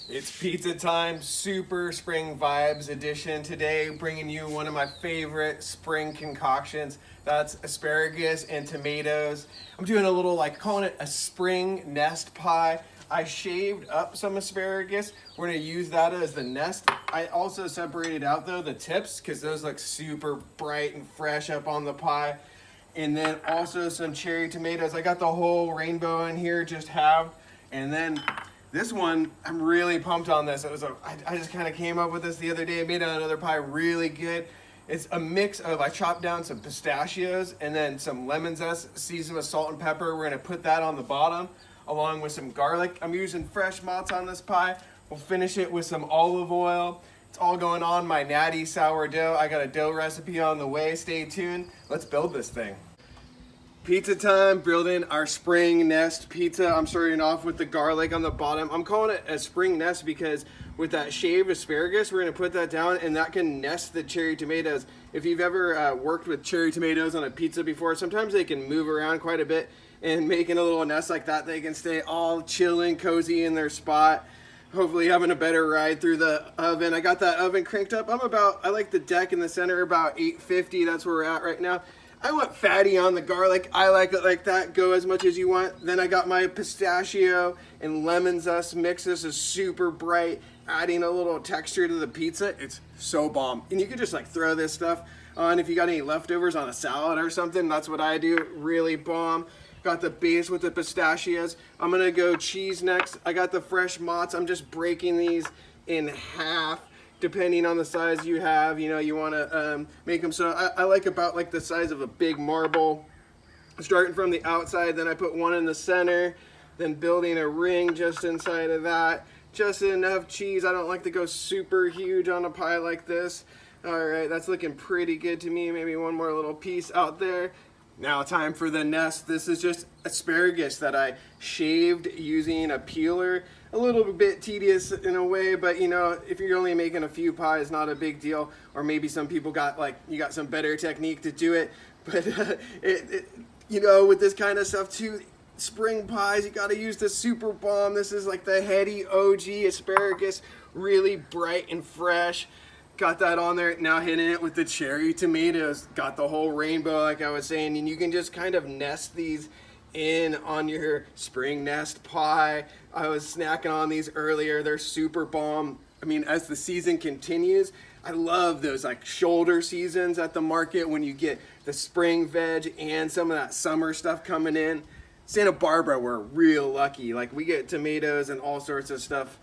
It's pizza time, super spring vibes edition today, bringing you one of my favorite spring concoctions. That's asparagus and tomatoes. I'm doing a little, like, calling it a spring nest pie. I shaved up some asparagus. We're gonna use that as the nest. I also separated out though the tips because those look super bright and fresh up on the pie. And then also some cherry tomatoes. I got the whole rainbow in here, just halved. And then this one, I'm really pumped on this. I just kind of came up with this the other day. I made another pie really good. It's a mix of, I chopped down some pistachios and then some lemon zest, seasoned with salt and pepper. We're gonna put that on the bottom along with some garlic. I'm using fresh mozz on this pie. We'll finish it with some olive oil. It's all going on my natty sourdough. I got a dough recipe on the way. Stay tuned. Let's build this thing. Pizza time, building our spring nest pizza. I'm starting off with the garlic on the bottom. I'm calling it a spring nest because with that shaved asparagus, we're gonna put that down and that can nest the cherry tomatoes. If you've ever worked with cherry tomatoes on a pizza before, sometimes they can move around quite a bit, and making a little nest like that, they can stay all chilling, cozy in their spot. Hopefully having a better ride through the oven. I got that oven cranked up. I like the deck in the center, about 850. That's where we're at right now. I want fatty on the garlic. I like it like that. Go as much as you want. Then I got my pistachio and lemon zest mix. This is super bright, adding a little texture to the pizza. It's so bomb. And you can just like throw this stuff on if you got any leftovers on a salad or something. That's what I do. Really bomb. Got the base with the pistachios. I'm gonna go cheese next. I got the fresh mozz. I'm just breaking these in half depending on the size you have. You know, you wanna make them so, I like about like the size of a big marble. Starting from the outside, then I put one in the center, then building a ring just inside of that. Just enough cheese. I don't like to go super huge on a pie like this. All right, that's looking pretty good to me. Maybe one more little piece out there. Now time for the nest. This is just asparagus that I shaved using a peeler. A little bit tedious in a way, but you know, if you're only making a few pies, not a big deal. Or maybe some people got you got some better technique to do it. But you know, with this kind of stuff too, spring pies, you gotta use the super bomb. This is like the heady OG asparagus, really bright and fresh. Got that on there, now hitting it with the cherry tomatoes. Got the whole rainbow like I was saying, and you can just kind of nest these in on your spring nest pie. I was snacking on these earlier, they're super bomb. I mean, as the season continues, I love those like shoulder seasons at the market when you get the spring veg and some of that summer stuff coming in. Santa Barbara, we're real lucky. Like we get tomatoes and all sorts of stuff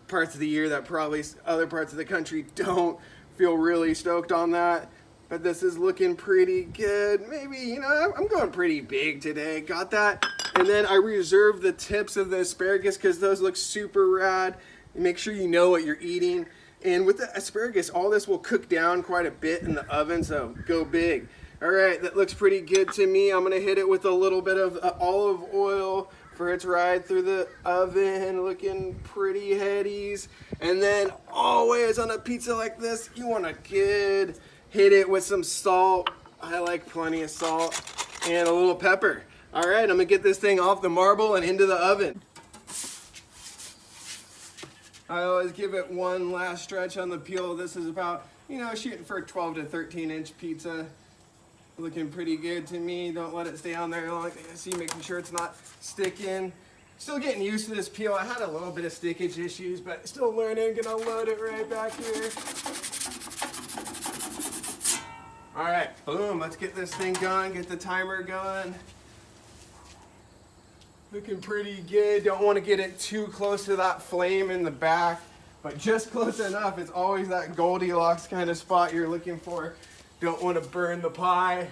parts of the year that probably other parts of the country don't. Feel really stoked on that, but this is looking pretty good. Maybe, you know, I'm going pretty big today. Got that. And then I reserved the tips of the asparagus because those look super rad. Make sure you know what you're eating. And with the asparagus, all this will cook down quite a bit in the oven, so go big. All right, that looks pretty good to me. I'm gonna hit it with a little bit of olive oil for its ride through the oven, looking pretty headies. And then always on a pizza like this, you want a good hit it with some salt. I like plenty of salt and a little pepper. All right, I'm gonna get this thing off the marble and into the oven. I always give it one last stretch on the peel. This is about, you know, shooting for a 12 to 13 inch pizza. Looking pretty good to me. Don't let it stay on there long. See, making sure it's not sticking. Still getting used to this peel. I had a little bit of stickage issues, but still learning. Gonna load it right back here. All right, boom. Let's get this thing going. Get the timer going. Looking pretty good. Don't want to get it too close to that flame in the back, but just close enough. It's always that Goldilocks kind of spot you're looking for. Don't want to burn the pie,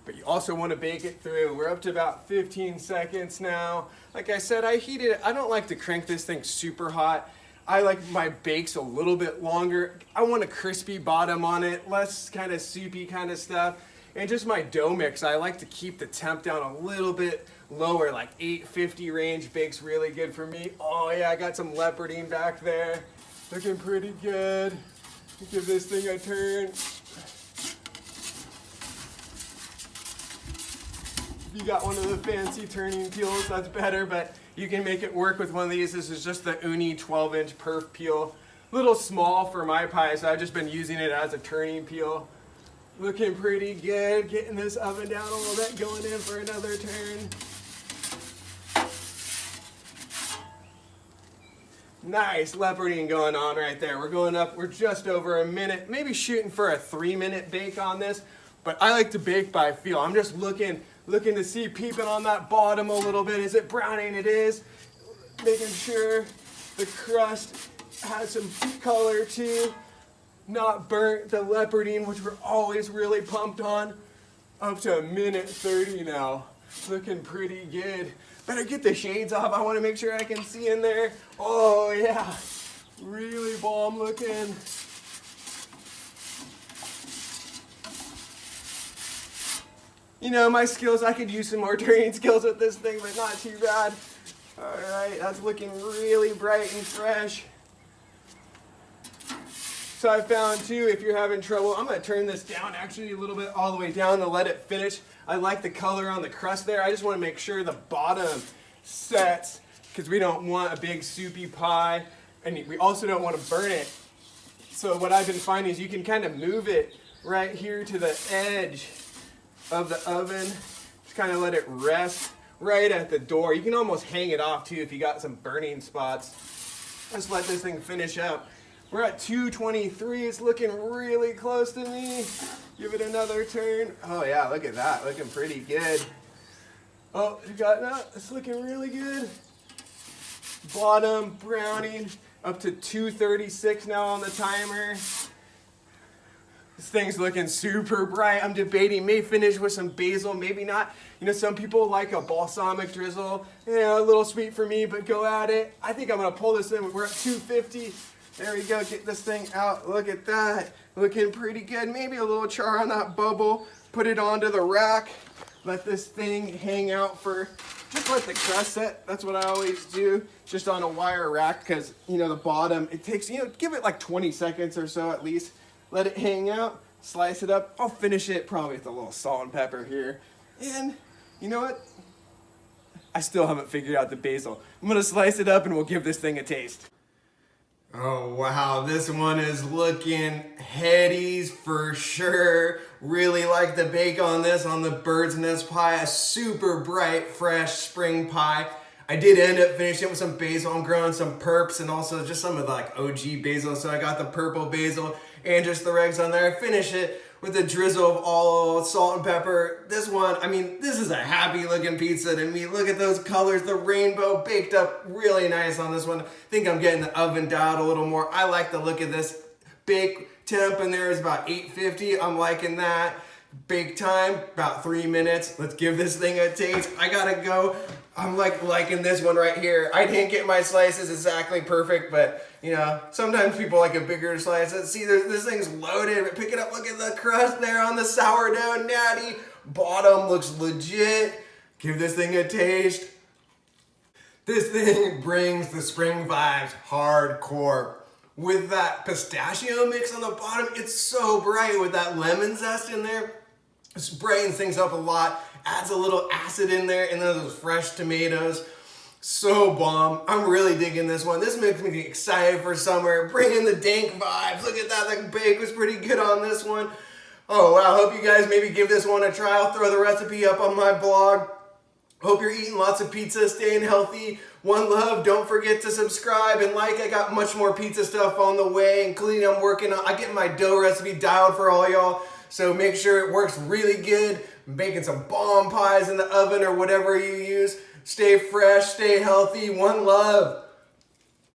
but you also want to bake it through. We're up to about 15 seconds now. Like I said, I heated it. I don't like to crank this thing super hot. I like my bakes a little bit longer. I want a crispy bottom on it, less kind of soupy kind of stuff. And just my dough mix, I like to keep the temp down a little bit lower, like 850 range bakes really good for me. Oh yeah, I got some leopardine back there. Looking pretty good. Give this thing a turn. you got one of the fancy turning peels, that's better, but you can make it work with one of these. This is just the Ooni 12-inch perf peel. A little small for my pie, so I've just been using it as a turning peel. Looking pretty good. Getting this oven down a little bit, going in for another turn. Nice leoparding going on right there. We're going up, we're just over a minute, maybe shooting for a 3-minute bake on this, but I like to bake by feel. I'm just looking to see, peeping on that bottom a little bit. Is it browning? It is. Making sure the crust has some color too. Not burnt. The leoparding, which we're always really pumped on. Up to 1:30 now. Looking pretty good. Better get the shades off. I want to make sure I can see in there. Oh yeah, really bomb looking. You know, my skills, I could use some more turning skills with this thing, but not too bad. All right, that's looking really bright and fresh. So I found too, if you're having trouble, I'm gonna turn this down actually a little bit all the way down to let it finish. I like the color on the crust there. I just wanna make sure the bottom sets, because we don't want a big soupy pie, and we also don't wanna burn it. So what I've been finding is you can kind of move it right here to the edge of the oven. Just kind of let it rest right at the door. You can almost hang it off too if you got some burning spots. Just let this thing finish up. We're at 223. It's looking really close to me. Give it another turn. Oh yeah, look at that. Looking pretty good. Oh, you got that? It's looking really good. Bottom browning up to 236 now on the timer. This thing's looking super bright. I'm debating, may finish with some basil, maybe not. You know, some people like a balsamic drizzle. You know, a little sweet for me, but go at it. I think I'm gonna pull this in. We're at 250. There we go, get this thing out. Look at that, looking pretty good. Maybe a little char on that bubble. Put it onto the rack. Let this thing hang out for, just let the crust set. That's what I always do, just on a wire rack, because, you know, the bottom, it takes, you know, give it like 20 seconds or so at least. Let it hang out, slice it up. I'll finish it probably with a little salt and pepper here. And you know what? I still haven't figured out the basil. I'm gonna slice it up and we'll give this thing a taste. Oh wow, this one is looking headies for sure. Really like the bake on this, on the bird's nest pie. A super bright, fresh spring pie. I did end up finishing it with some basil. I'm growing some perps and also just some of the like OG basil. So I got the purple basil and just the regs on there. I finish it with a drizzle of olive, salt and pepper. This one, I mean, this is a happy looking pizza to me. Look at those colors, the rainbow baked up really nice on this one. I think I'm getting the oven dialed a little more. I like the look of this. Bake temp in there is about 850. I'm liking that. Bake time, about 3 minutes. Let's give this thing a taste. I gotta go. I'm liking this one right here. I didn't get my slices exactly perfect, but you know, sometimes people like a bigger slice. See, this thing's loaded, but pick it up, look at the crust there on the sourdough natty. Bottom looks legit. Give this thing a taste. This thing brings the spring vibes hardcore. With that pistachio mix on the bottom, it's so bright with that lemon zest in there. It brightens things up a lot, adds a little acid in there, and then those fresh tomatoes. So bomb. I'm really digging this one. This makes me excited for summer. Bringing the dank vibes. Look at that, the bake was pretty good on this one. Oh wow, hope you guys maybe give this one a try. I'll throw the recipe up on my blog. Hope you're eating lots of pizza, staying healthy. One love, don't forget to subscribe and like. I got much more pizza stuff on the way, including I'm working on, I get my dough recipe dialed for all y'all. So make sure it works really good. I'm baking some bomb pies in the oven or whatever you use. Stay fresh, stay healthy. One love.